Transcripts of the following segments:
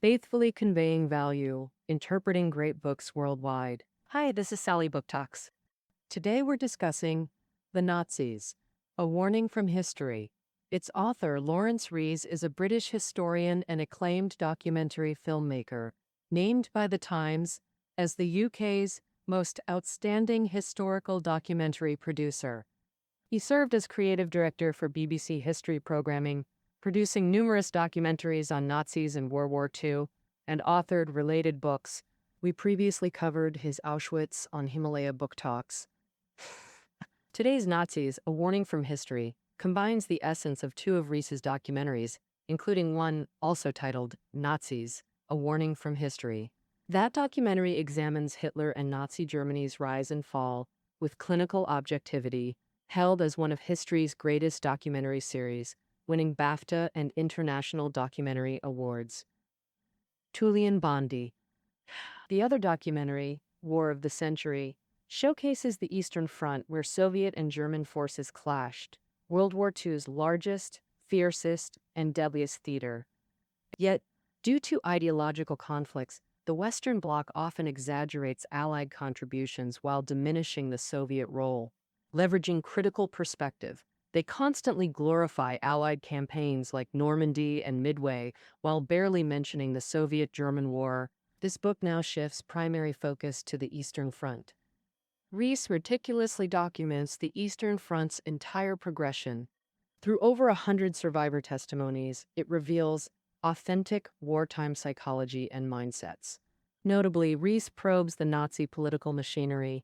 faithfully conveying value, interpreting great books worldwide. Hi, this is Sally Book Talks. Today we're discussing The Nazis, A Warning from History. Its author, Lawrence Rees, is a British historian and acclaimed documentary filmmaker, named by The Times as the UK's most outstanding historical documentary producer. He served as creative director for BBC history programming, producing numerous documentaries on Nazis and World War II, and authored related books. We previously covered his Auschwitz on Himalaya Book Talks. Today's Nazis, A Warning from History, combines the essence of two of Rees's documentaries, including one also titled Nazis, A Warning from History. That documentary examines Hitler and Nazi Germany's rise and fall with clinical objectivity, held as one of history's greatest documentary series, winning BAFTA and International Documentary Awards. Tulian Bondi. The other documentary, War of the Century, showcases the Eastern Front where Soviet and German forces clashed, World War II's largest, fiercest, and deadliest theater. Yet, due to ideological conflicts, the Western Bloc often exaggerates Allied contributions while diminishing the Soviet role. Leveraging critical perspective, they constantly glorify Allied campaigns like Normandy and Midway while barely mentioning the Soviet-German War. This book now shifts primary focus to the Eastern Front. Rees meticulously documents the Eastern Front's entire progression. Through over 100 survivor testimonies, it reveals authentic wartime psychology and mindsets. Notably, Rees probes the Nazi political machinery,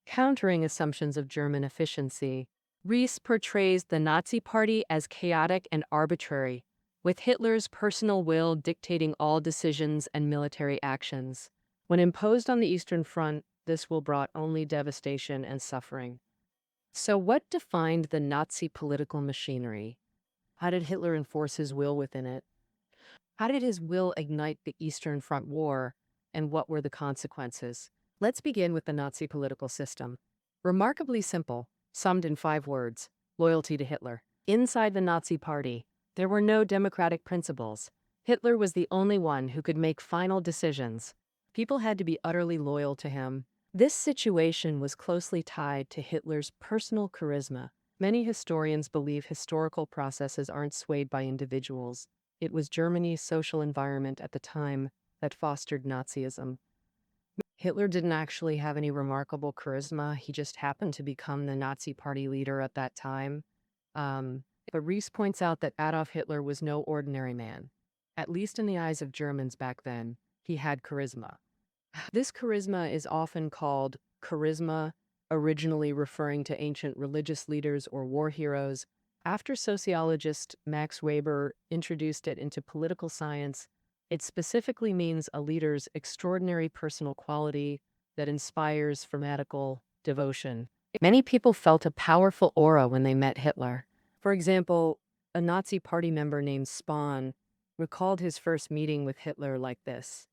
countering assumptions of German efficiency. Rees portrays the Nazi Party as chaotic and arbitrary, with Hitler's personal will dictating all decisions and military actions. When imposed on the Eastern Front, this will brought only devastation and suffering. So what defined the Nazi political machinery? How did Hitler enforce his will within it? How did his will ignite the Eastern Front War, and what were the consequences? Let's begin with the Nazi political system. Remarkably simple, summed in 5 words: loyalty to Hitler. Inside the Nazi Party, there were no democratic principles. Hitler was the only one who could make final decisions. People had to be utterly loyal to him. This situation was closely tied to Hitler's personal charisma. Many historians believe historical processes aren't swayed by individuals. It was Germany's social environment at the time that fostered Nazism. Hitler didn't actually have any remarkable charisma. He just happened to become the Nazi Party leader at that time. But Rees points out that Adolf Hitler was no ordinary man. At least in the eyes of Germans back then, he had charisma. This charisma is often called charisma, originally referring to ancient religious leaders or war heroes. After sociologist Max Weber introduced it into political science, it specifically means a leader's extraordinary personal quality that inspires fanatical devotion. Many people felt a powerful aura when they met Hitler. For example, a Nazi party member named Spahn recalled his first meeting with Hitler like this.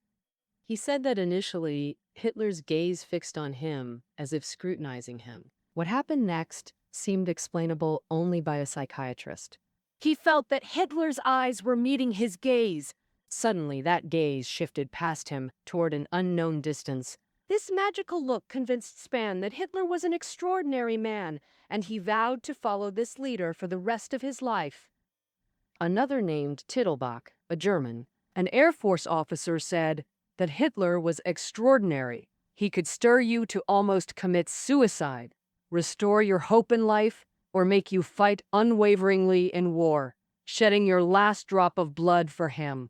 He said that initially, Hitler's gaze fixed on him as if scrutinizing him. What happened next seemed explainable only by a psychiatrist. He felt that Hitler's eyes were meeting his gaze. Suddenly, that gaze shifted past him toward an unknown distance. This magical look convinced Spahn that Hitler was an extraordinary man, and he vowed to follow this leader for the rest of his life. Another named Tittelbach, a German, an Air Force officer, said that Hitler was extraordinary. He could stir you to almost commit suicide, restore your hope in life, or make you fight unwaveringly in war, shedding your last drop of blood for him.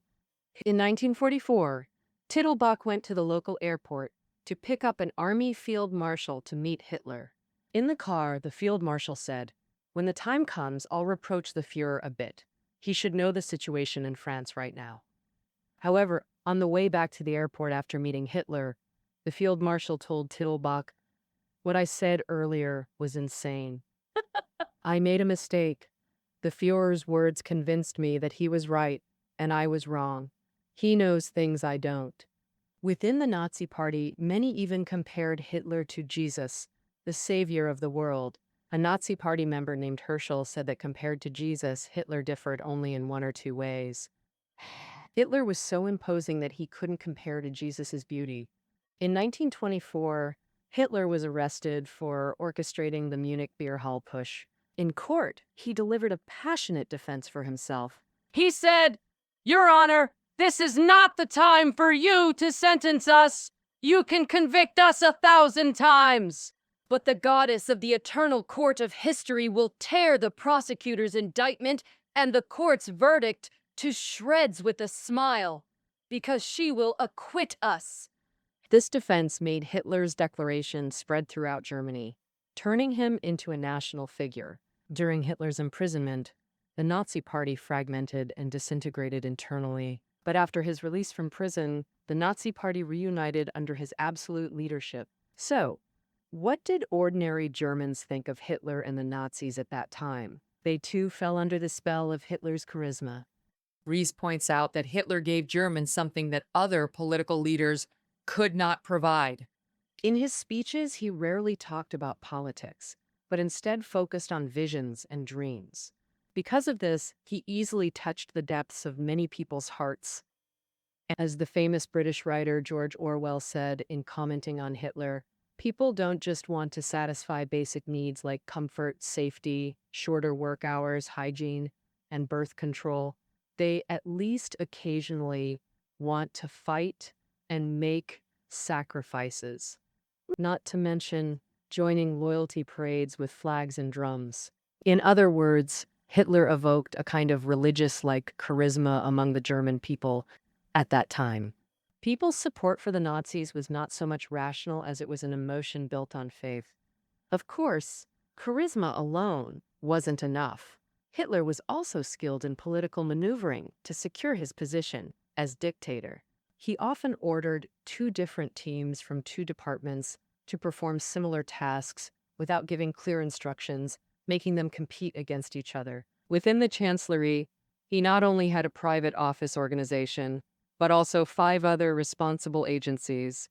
In 1944, Tittelbach went to the local airport to pick up an army field marshal to meet Hitler. In the car, the field marshal said, "When the time comes, I'll reproach the Führer a bit. He should know the situation in France right now." However, on the way back to the airport after meeting Hitler, the field marshal told Tittelbach, "What I said earlier was insane. I made a mistake. The Führer's words convinced me that he was right and I was wrong. He knows things I don't." Within the Nazi Party, many even compared Hitler to Jesus, the savior of the world. A Nazi Party member named Herschel said that compared to Jesus, Hitler differed only in 1 or 2 ways. Hitler was so imposing that he couldn't compare to Jesus' beauty. In 1924, Hitler was arrested for orchestrating the Munich beer hall push. In court, he delivered a passionate defense for himself. He said, "Your Honor, this is not the time for you to sentence us. You can convict us 1,000 times. But the goddess of the eternal court of history will tear the prosecutor's indictment and the court's verdict to shreds with a smile, because she will acquit us." This defense made Hitler's declaration spread throughout Germany, turning him into a national figure. During Hitler's imprisonment, the Nazi Party fragmented and disintegrated internally. But after his release from prison, the Nazi Party reunited under his absolute leadership. So, what did ordinary Germans think of Hitler and the Nazis at that time? They too fell under the spell of Hitler's charisma. Rees points out that Hitler gave Germans something that other political leaders could not provide. In his speeches, he rarely talked about politics, but instead focused on visions and dreams. Because of this, he easily touched the depths of many people's hearts. As the famous British writer George Orwell said in commenting on Hitler, people don't just want to satisfy basic needs like comfort, safety, shorter work hours, hygiene, and birth control. They at least occasionally want to fight and make sacrifices. Not to mention joining loyalty parades with flags and drums. In other words, Hitler evoked a kind of religious-like charisma among the German people at that time. People's support for the Nazis was not so much rational as it was an emotion built on faith. Of course, charisma alone wasn't enough. Hitler was also skilled in political maneuvering to secure his position as dictator. He often ordered two different teams from two departments to perform similar tasks without giving clear instructions, making them compete against each other. Within the Chancellery, he not only had a private office organization, but also 5 other responsible agencies: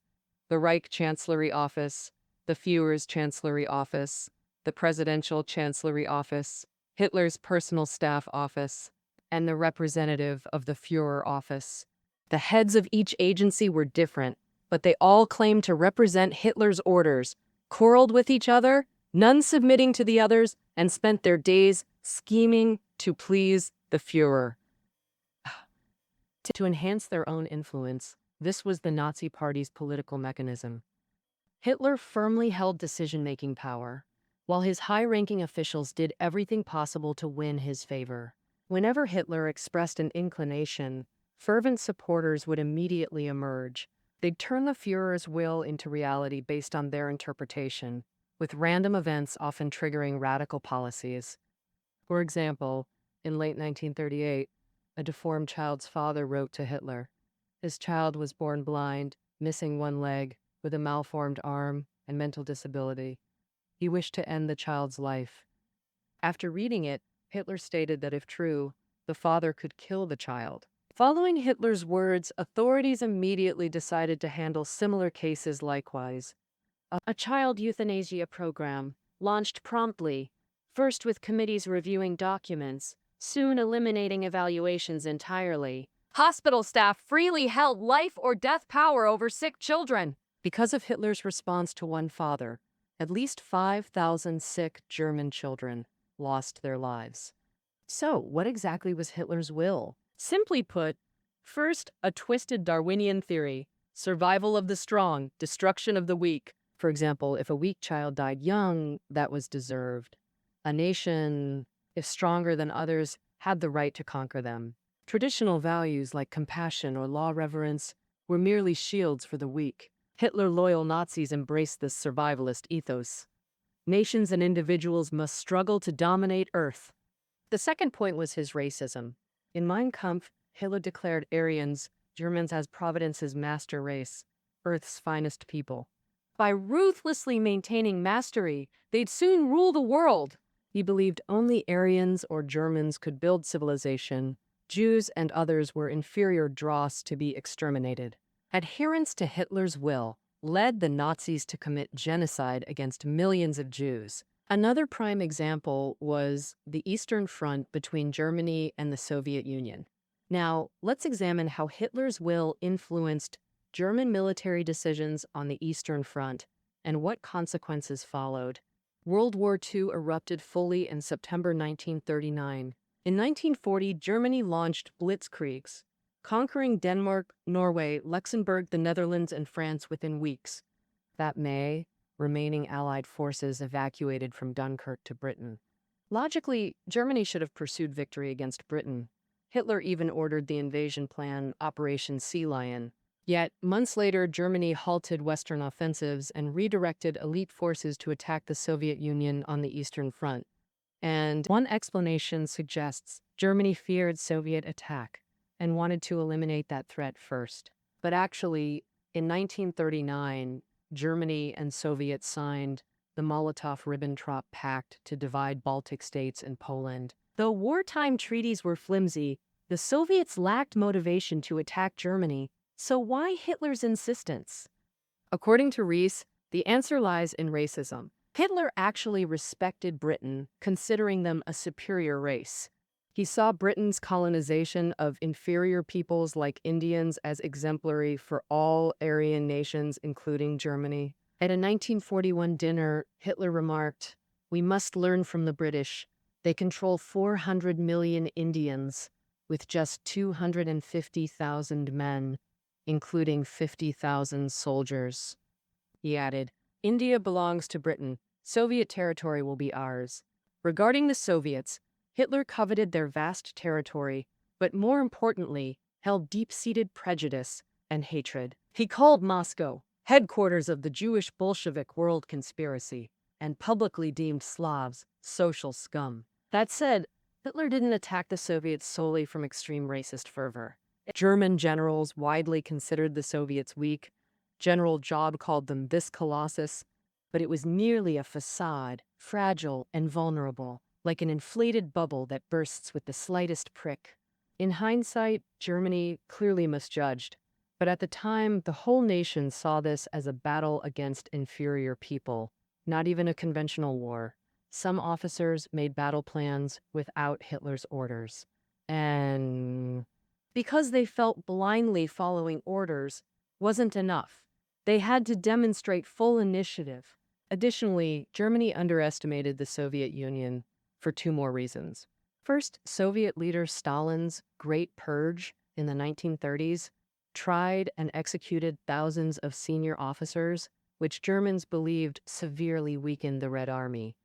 the Reich Chancellery Office, the Führer's Chancellery Office, the Presidential Chancellery Office, Hitler's Personal Staff Office, and the representative of the Führer Office. The heads of each agency were different, but they all claimed to represent Hitler's orders, quarreled with each other, none submitting to the others, and spent their days scheming to please the Führer. To enhance their own influence, this was the Nazi Party's political mechanism. Hitler firmly held decision-making power, while his high-ranking officials did everything possible to win his favor. Whenever Hitler expressed an inclination, fervent supporters would immediately emerge. They'd turn the Führer's will into reality based on their interpretation, with random events often triggering radical policies. For example, in late 1938, a deformed child's father wrote to Hitler. His child was born blind, missing one leg, with a malformed arm and mental disability. He wished to end the child's life. After reading it, Hitler stated that if true, the father could kill the child. Following Hitler's words, authorities immediately decided to handle similar cases likewise. A child euthanasia program, launched promptly, first with committees reviewing documents, soon eliminating evaluations entirely. Hospital staff freely held life or death power over sick children. Because of Hitler's response to one father, at least 5,000 sick German children lost their lives. So, what exactly was Hitler's will? Simply put, first, a twisted Darwinian theory: survival of the strong, destruction of the weak. For example, if a weak child died young, that was deserved. A nation, if stronger than others, had the right to conquer them. Traditional values like compassion or law reverence were merely shields for the weak. Hitler-loyal Nazis embraced this survivalist ethos. Nations and individuals must struggle to dominate Earth. The second point was his racism. In Mein Kampf, Hitler declared Aryans, Germans, as Providence's master race, Earth's finest people. By ruthlessly maintaining mastery, they'd soon rule the world. He believed only Aryans or Germans could build civilization. Jews and others were inferior dross to be exterminated. Adherence to Hitler's will led the Nazis to commit genocide against millions of Jews. Another prime example was the Eastern Front between Germany and the Soviet Union. Now, let's examine how Hitler's will influenced German military decisions on the Eastern Front and what consequences followed. World War II erupted fully in September 1939. In 1940, Germany launched blitzkriegs, conquering Denmark, Norway, Luxembourg, the Netherlands, and France within weeks. That May, remaining Allied forces evacuated from Dunkirk to Britain. Logically, Germany should have pursued victory against Britain. Hitler even ordered the invasion plan Operation Sea Lion. Yet, months later, Germany halted Western offensives and redirected elite forces to attack the Soviet Union on the Eastern Front. And one explanation suggests Germany feared Soviet attack and wanted to eliminate that threat first. But actually, in 1939, Germany and Soviets signed the Molotov-Ribbentrop Pact to divide Baltic states and Poland. Though wartime treaties were flimsy, the Soviets lacked motivation to attack Germany. So why Hitler's insistence? According to Rees, the answer lies in racism. Hitler actually respected Britain, considering them a superior race. He saw Britain's colonization of inferior peoples like Indians as exemplary for all Aryan nations, including Germany. At a 1941 dinner, Hitler remarked, "We must learn from the British. They control 400 million Indians with just 250,000 men, including 50,000 soldiers." He added, "India belongs to Britain. Soviet territory will be ours." Regarding the Soviets, Hitler coveted their vast territory, but more importantly, held deep-seated prejudice and hatred. He called Moscow headquarters of the Jewish Bolshevik world conspiracy and publicly deemed Slavs social scum. That said, Hitler didn't attack the Soviets solely from extreme racist fervor. German generals widely considered the Soviets weak. General Job called them this colossus, but it was merely a facade, fragile and vulnerable, like an inflated bubble that bursts with the slightest prick. In hindsight, Germany clearly misjudged, but at the time, the whole nation saw this as a battle against inferior people, not even a conventional war. Some officers made battle plans without Hitler's orders. And because they felt blindly following orders wasn't enough. They had to demonstrate full initiative. Additionally, Germany underestimated the Soviet Union for two more reasons. First, Soviet leader Stalin's Great Purge in the 1930s tried and executed thousands of senior officers, which Germans believed severely weakened the Red Army.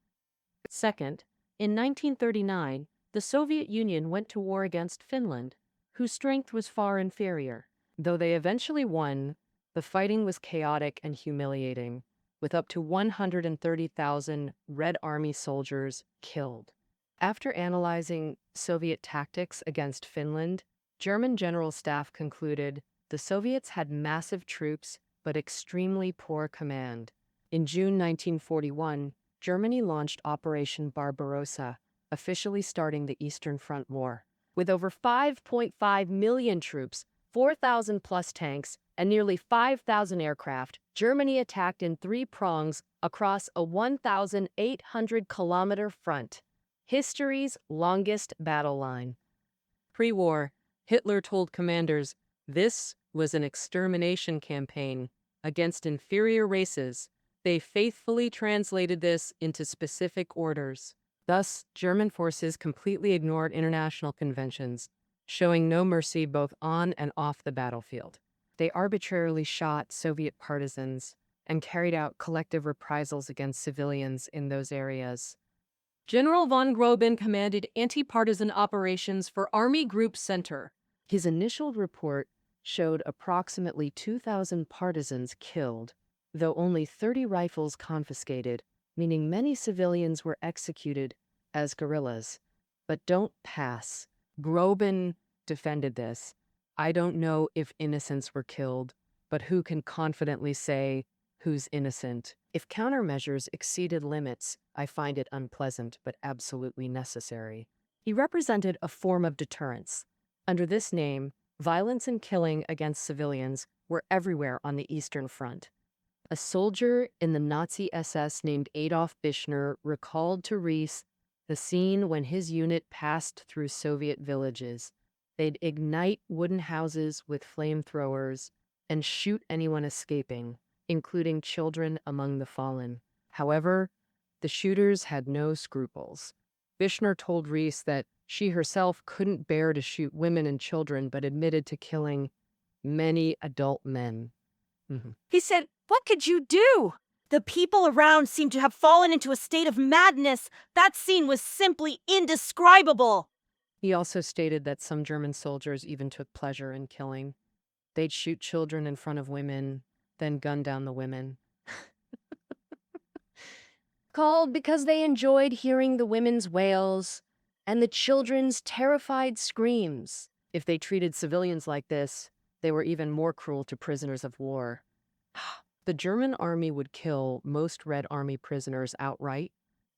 Second, in 1939, the Soviet Union went to war against Finland, whose strength was far inferior. Though they eventually won, the fighting was chaotic and humiliating, with up to 130,000 Red Army soldiers killed. After analyzing Soviet tactics against Finland, German General Staff concluded the Soviets had massive troops but extremely poor command. In June 1941, Germany launched Operation Barbarossa, officially starting the Eastern Front War. With over 5.5 million troops, 4,000 plus tanks, and nearly 5,000 aircraft, Germany attacked in three prongs across a 1,800-kilometer front, history's longest battle line. Pre-war, Hitler told commanders this was an extermination campaign against inferior races. They faithfully translated this into specific orders. Thus, German forces completely ignored international conventions, showing no mercy both on and off the battlefield. They arbitrarily shot Soviet partisans and carried out collective reprisals against civilians in those areas. General von Groben commanded anti-partisan operations for Army Group Center. His initial report showed approximately 2,000 partisans killed, though only 30 rifles confiscated, meaning many civilians were executed as guerrillas. But don't pass. Groben defended this. "I don't know if innocents were killed, but who can confidently say who's innocent? If countermeasures exceeded limits, I find it unpleasant but absolutely necessary." He represented a form of deterrence. Under this name, violence and killing against civilians were everywhere on the Eastern Front. A soldier in the Nazi SS named Adolf Bischner recalled to Rees the scene when his unit passed through Soviet villages. They'd ignite wooden houses with flamethrowers and shoot anyone escaping, including children among the fallen. However, the shooters had no scruples. Bishner told Reese that she herself couldn't bear to shoot women and children, but admitted to killing many adult men. He said, "What could you do?" The people around seemed to have fallen into a state of madness. That scene was simply indescribable. He also stated that some German soldiers even took pleasure in killing. They'd shoot children in front of women, then gun down the women. Called because they enjoyed hearing the women's wails and the children's terrified screams. If they treated civilians like this, they were even more cruel to prisoners of war. The German army would kill most Red Army prisoners outright.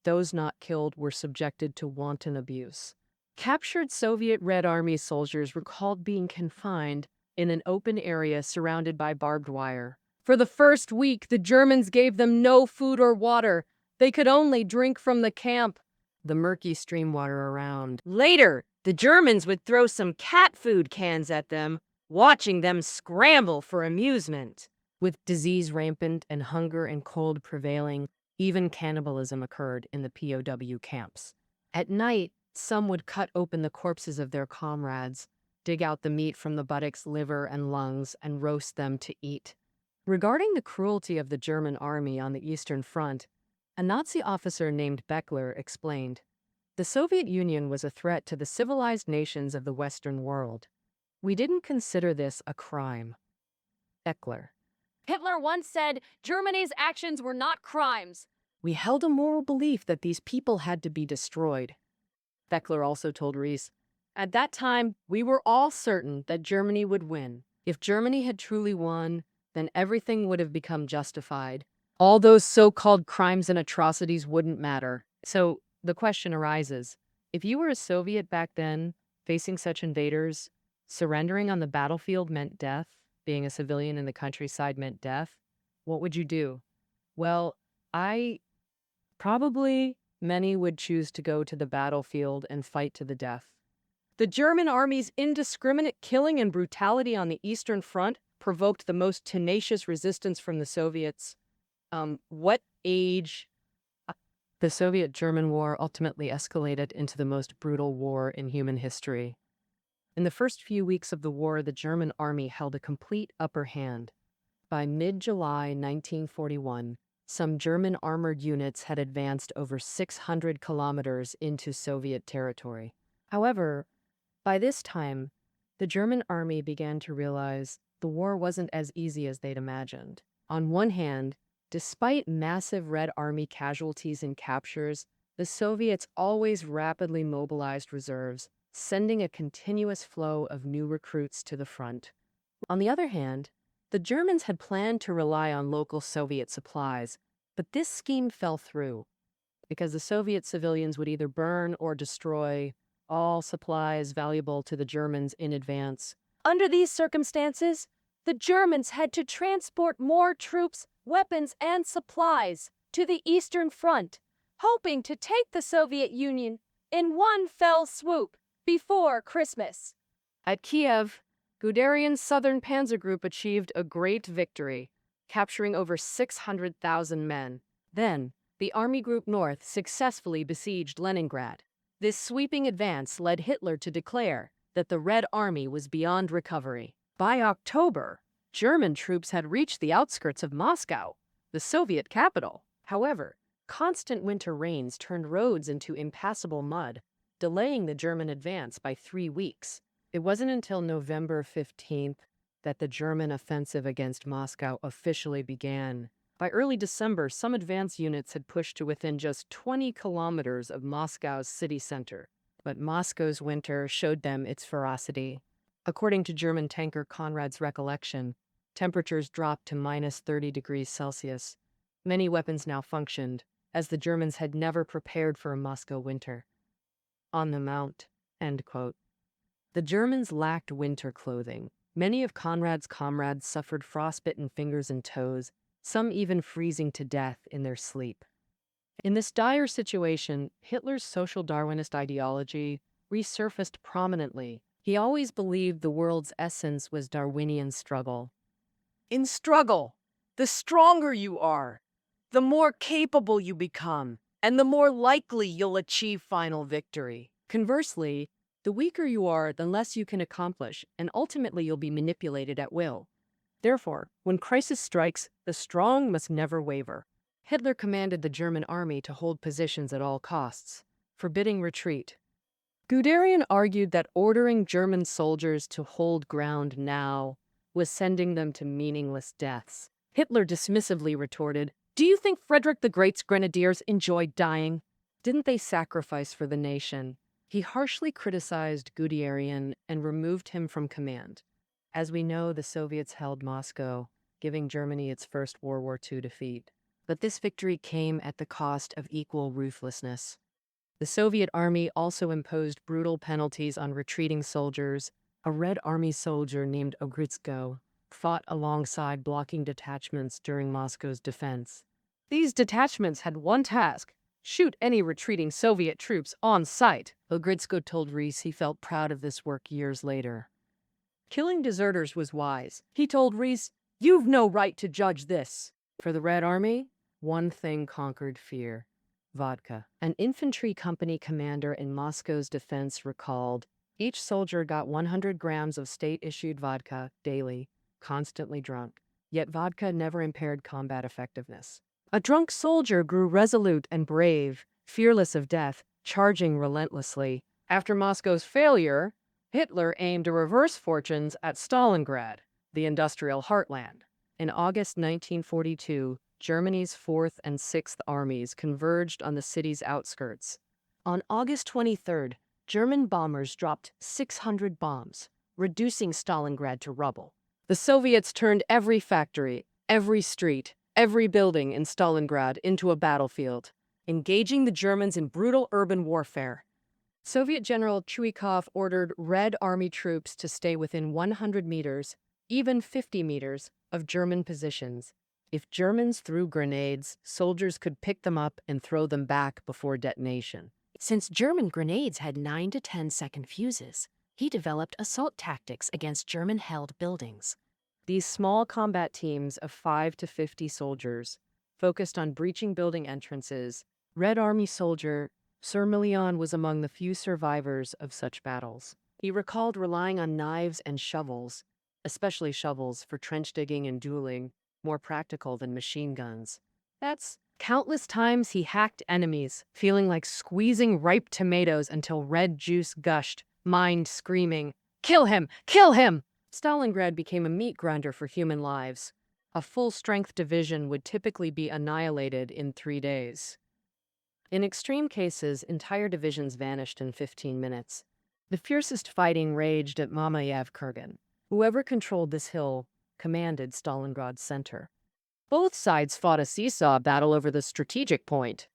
Those not killed were subjected to wanton abuse. Captured Soviet Red Army soldiers recalled being confined in an open area surrounded by barbed wire. For the first week, the Germans gave them no food or water. They could only drink from the camp, the murky stream water around. Later, the Germans would throw some cat food cans at them, watching them scramble for amusement. With disease rampant and hunger and cold prevailing, even cannibalism occurred in the POW camps. At night, some would cut open the corpses of their comrades, dig out the meat from the buttocks, liver, and lungs, and roast them to eat. Regarding the cruelty of the German army on the Eastern Front, a Nazi officer named Beckler explained, "The Soviet Union was a threat to the civilized nations of the Western world. We didn't consider this a crime." Beckler: Hitler once said Germany's actions were not crimes. "We held a moral belief that these people had to be destroyed." Beckler also told Reese, "At that time, we were all certain that Germany would win. If Germany had truly won, then everything would have become justified. All those so-called crimes and atrocities wouldn't matter." So the question arises, if you were a Soviet back then, facing such invaders, surrendering on the battlefield meant death, being a civilian in the countryside meant death, what would you do? Well, probably many would choose to go to the battlefield and fight to the death. The German army's indiscriminate killing and brutality on the Eastern Front provoked the most tenacious resistance from the Soviets. What age? The Soviet-German War ultimately escalated into the most brutal war in human history. In the first few weeks of the war, the German army held a complete upper hand. By mid-July 1941, some German armored units had advanced over 600 kilometers into Soviet territory. However, by this time, the German army began to realize the war wasn't as easy as they'd imagined. On one hand, despite massive Red Army casualties and captures, the Soviets always rapidly mobilized reserves, sending a continuous flow of new recruits to the front. On the other hand, the Germans had planned to rely on local Soviet supplies, but this scheme fell through because the Soviet civilians would either burn or destroy all supplies valuable to the Germans in advance. Under these circumstances, the Germans had to transport more troops, weapons, and supplies to the Eastern Front, hoping to take the Soviet Union in one fell swoop before Christmas. At Kiev, Guderian's Southern Panzer Group achieved a great victory, capturing over 600,000 men. Then, the Army Group North successfully besieged Leningrad. This sweeping advance led Hitler to declare that the Red Army was beyond recovery. By October, German troops had reached the outskirts of Moscow, the Soviet capital. However, constant winter rains turned roads into impassable mud, delaying the German advance by 3 weeks. It wasn't until November 15th that the German offensive against Moscow officially began. By early December, some advance units had pushed to within just 20 kilometers of Moscow's city center. But Moscow's winter showed them its ferocity. According to German tanker Conrad's recollection, temperatures dropped to minus 30 degrees Celsius. Many weapons now functioned, as the Germans had never prepared for a Moscow winter. On the Mount, end quote. The Germans lacked winter clothing. Many of Conrad's comrades suffered frostbitten fingers and toes, some even freezing to death in their sleep. In this dire situation, Hitler's social Darwinist ideology resurfaced prominently. He always believed the world's essence was Darwinian struggle. In struggle, the stronger you are, the more capable you become, and the more likely you'll achieve final victory. Conversely, the weaker you are, the less you can accomplish, and ultimately you'll be manipulated at will. Therefore, when crisis strikes, the strong must never waver. Hitler commanded the German army to hold positions at all costs, forbidding retreat. Guderian argued that ordering German soldiers to hold ground now was sending them to meaningless deaths. Hitler dismissively retorted, "Do you think Frederick the Great's grenadiers enjoyed dying? Didn't they sacrifice for the nation?" He harshly criticized Guderian and removed him from command. As we know, the Soviets held Moscow, giving Germany its first World War II defeat. But this victory came at the cost of equal ruthlessness. The Soviet army also imposed brutal penalties on retreating soldiers. A Red Army soldier named Ogrytsko fought alongside blocking detachments during Moscow's defense. These detachments had one task: shoot any retreating Soviet troops on sight. Ogrytsko told Rees he felt proud of this work years later. Killing deserters was wise. He told Rees, "You've no right to judge this." For the Red Army, one thing conquered fear: vodka. An infantry company commander in Moscow's defense recalled, "Each soldier got 100 grams of state-issued vodka daily, constantly drunk. Yet vodka never impaired combat effectiveness. A drunk soldier grew resolute and brave, fearless of death, charging relentlessly." After Moscow's failure, Hitler aimed to reverse fortunes at Stalingrad, the industrial heartland. In August 1942, Germany's 4th and 6th armies converged on the city's outskirts. On August 23rd, German bombers dropped 600 bombs, reducing Stalingrad to rubble. The Soviets turned every factory, every street, every building in Stalingrad into a battlefield, engaging the Germans in brutal urban warfare. Soviet General Chuikov ordered Red Army troops to stay within 100 meters, even 50 meters, of German positions. If Germans threw grenades, soldiers could pick them up and throw them back before detonation. Since German grenades had 9 to 10-second fuses, he developed assault tactics against German-held buildings. These small combat teams of 5 to 50 soldiers focused on breaching building entrances. Red Army soldier Sir Million was among the few survivors of such battles. He recalled relying on knives and shovels, especially shovels for trench digging and dueling, more practical than machine guns. That's countless times he hacked enemies, feeling like squeezing ripe tomatoes until red juice gushed, mind screaming, "Kill him! Kill him!" Stalingrad became a meat grinder for human lives. A full-strength division would typically be annihilated in 3 days. In extreme cases, entire divisions vanished in 15 minutes. The fiercest fighting raged at Mamayev Kurgan. Whoever controlled this hill commanded Stalingrad's center. Both sides fought a seesaw battle over the strategic point,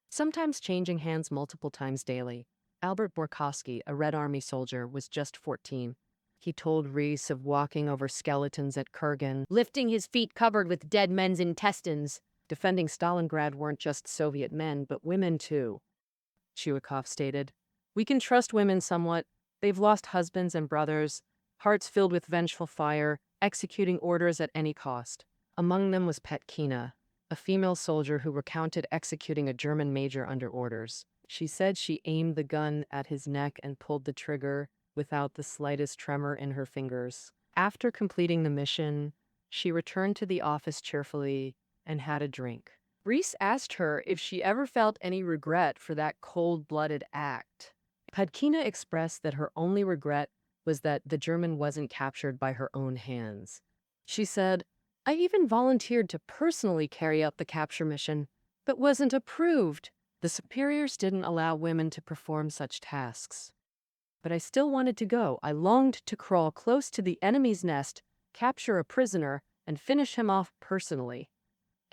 sometimes changing hands multiple times daily. Albert Borkowski, a Red Army soldier, was just 14. He told Rees of walking over skeletons at Kurgan, lifting his feet covered with dead men's intestines. Defending Stalingrad weren't just Soviet men, but women too. Chuikov stated, "We can trust women somewhat. They've lost husbands and brothers, hearts filled with vengeful fire, executing orders at any cost." Among them was Petkina, a female soldier who recounted executing a German major under orders. She said she aimed the gun at his neck and pulled the trigger without the slightest tremor in her fingers. After completing the mission, she returned to the office cheerfully and had a drink. Rees asked her if she ever felt any regret for that cold-blooded act. Petkina expressed that her only regret was that the German wasn't captured by her own hands. She said, "I even volunteered to personally carry out the capture mission, but wasn't approved. The superiors didn't allow women to perform such tasks. But I still wanted to go. I longed to crawl close to the enemy's nest, capture a prisoner, and finish him off personally."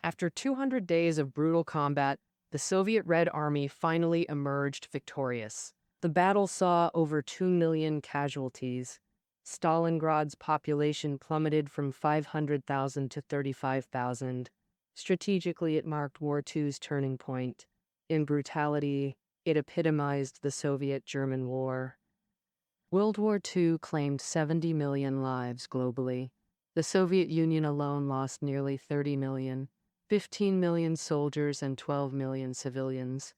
After 200 days of brutal combat, the Soviet Red Army finally emerged victorious. The battle saw over 2 million casualties. Stalingrad's population plummeted from 500,000 to 35,000. Strategically, it marked War II's turning point. In brutality, it epitomized the Soviet-German War. World War II claimed 70 million lives globally. The Soviet Union alone lost nearly 30 million, 15 million soldiers and 12 million civilians.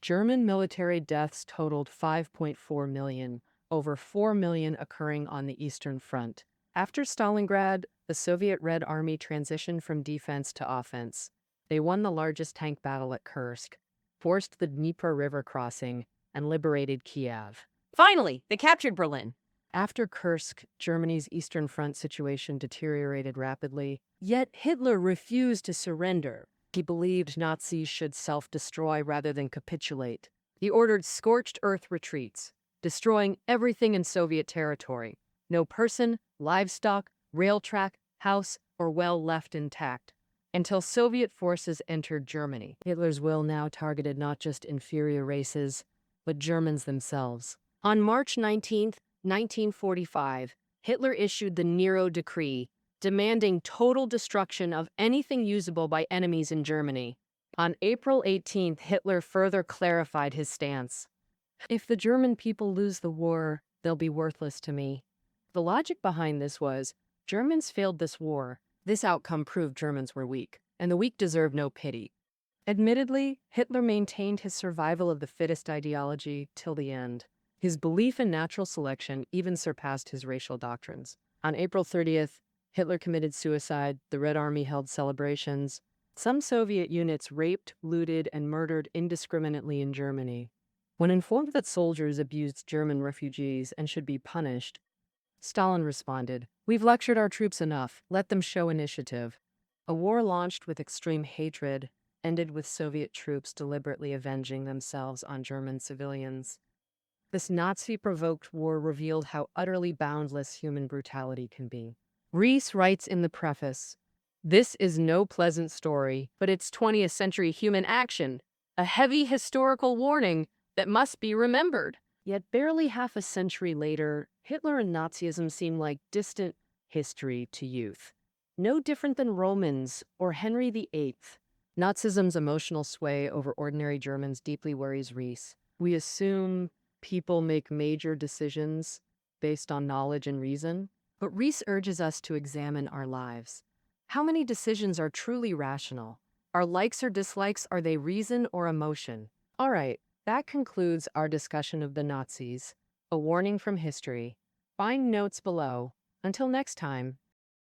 German military deaths totaled 5.4 million, over 4 million occurring on the Eastern Front. After Stalingrad, the Soviet Red Army transitioned from defense to offense. They won the largest tank battle at Kursk, forced the Dnieper River crossing, and liberated Kiev. Finally, they captured Berlin. After Kursk, Germany's Eastern Front situation deteriorated rapidly, yet Hitler refused to surrender. He believed Nazis should self-destroy rather than capitulate. He ordered scorched earth retreats, destroying everything in Soviet territory. No person, livestock, rail track, house, or well left intact, until Soviet forces entered Germany. Hitler's will now targeted not just inferior races, but Germans themselves. On March 19, 1945, Hitler issued the Nero Decree, demanding total destruction of anything usable by enemies in Germany. On April 18th, Hitler further clarified his stance. If the German people lose the war, they'll be worthless to me. The logic behind this was, Germans failed this war. This outcome proved Germans were weak, and the weak deserve no pity. Admittedly, Hitler maintained his survival of the fittest ideology till the end. His belief in natural selection even surpassed his racial doctrines. On April 30th, Hitler committed suicide. The Red Army held celebrations. Some Soviet units raped, looted, and murdered indiscriminately in Germany. When informed that soldiers abused German refugees and should be punished, Stalin responded, "We've lectured our troops enough. Let them show initiative." A war launched with extreme hatred ended with Soviet troops deliberately avenging themselves on German civilians. This Nazi-provoked war revealed how utterly boundless human brutality can be. Rees writes in the preface, "This is no pleasant story, but it's 20th century human action, a heavy historical warning that must be remembered." Yet barely half a century later, Hitler and Nazism seem like distant history to youth. No different than Romans or Henry VIII. Nazism's emotional sway over ordinary Germans deeply worries Rees. We assume people make major decisions based on knowledge and reason, but Rees urges us to examine our lives. How many decisions are truly rational? Our likes or dislikes, are they reason or emotion? All right, that concludes our discussion of the Nazis, a warning from history. Find notes below. Until next time.